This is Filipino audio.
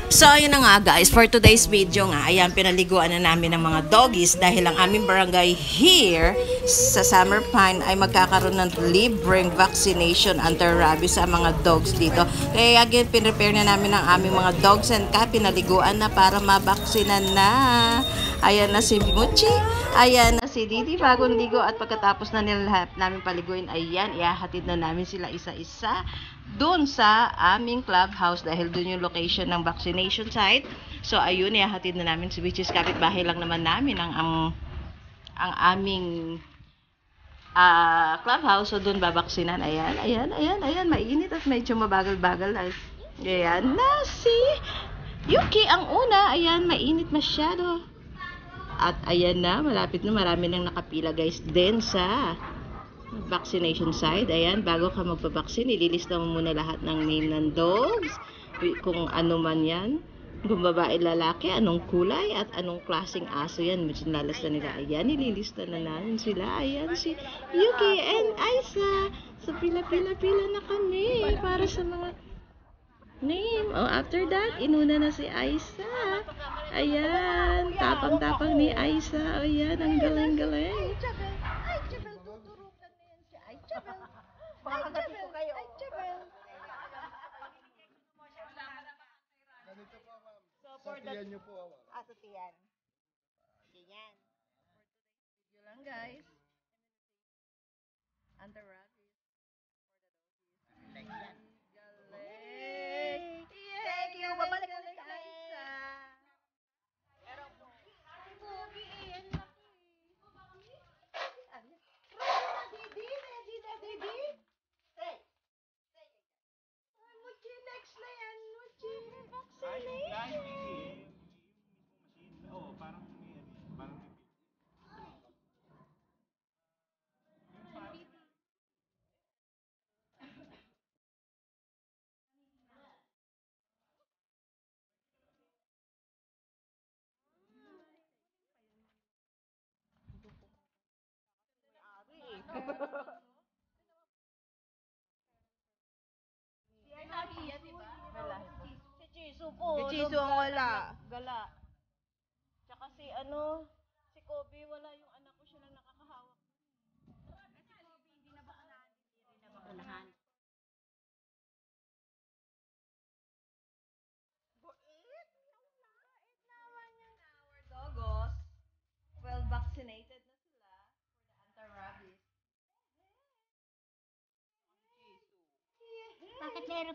So, ayun na nga guys, for today's video nga, ayan, pinaliguan na namin ng mga doggies dahil ang aming barangay here sa Summer Pine ay magkakaroon ng libreng vaccination anti-rabies sa mga dogs dito. Kaya again, pinrepare na namin ang aming mga dogs and cat, pinaliguan na para mabaksinan na. Ayan na si Muchi, ayan na si Didi, bagong ligo at pagkatapos na nila namin paliguin, ayan, ihahatid na namin sila isa-isa doon sa aming clubhouse dahil doon yung location ng vaccination site. So ayun, ihahatid na namin, which is kapitbahay lang naman namin ang aming clubhouse. So doon babaksinan. Ayan, mainit at medyo mabagal-bagal. Ayan na si Yuki ang una. Ayan, mainit masyado. At ayan na, malapit na, marami nang nakapila guys din sa vaccination side. Ayan, bago ka magpabaksin, ililista mo muna lahat ng name ng dogs, kung ano man yan, kung babae, lalaki, anong kulay, at anong klaseng aso yan, lalasta nila. Ayan, ililista na namin sila. Ayan, si Yuki and Aisa. So, pila na kami para sa mga name. Oh, after that, inuna na si Aisa. Ayan, tapang-tapang ni Aisa. Ayan, ang galing-galing. Makakagatin ko kayo. Ganito po, ma'am. So, for the... Satiyan niyo po, ma'am. Satiyan. Ganyan. Video lang guys. Anti-rabies for the doggies. Galing! Thank you. Babalik ulit kami. Pero po. Pogi eh. Ang laki. Didi. Say. Muchi, next na yan. Muchi. Vaccination. Si Jisoo po. Si Jisoo ang wala. Gala. Tsaka si ano, si Kobe, wala yung anak ko, siya lang nakakahawak. Our dogos, well vaccinated na sila for the anti-rabies. Bakit meron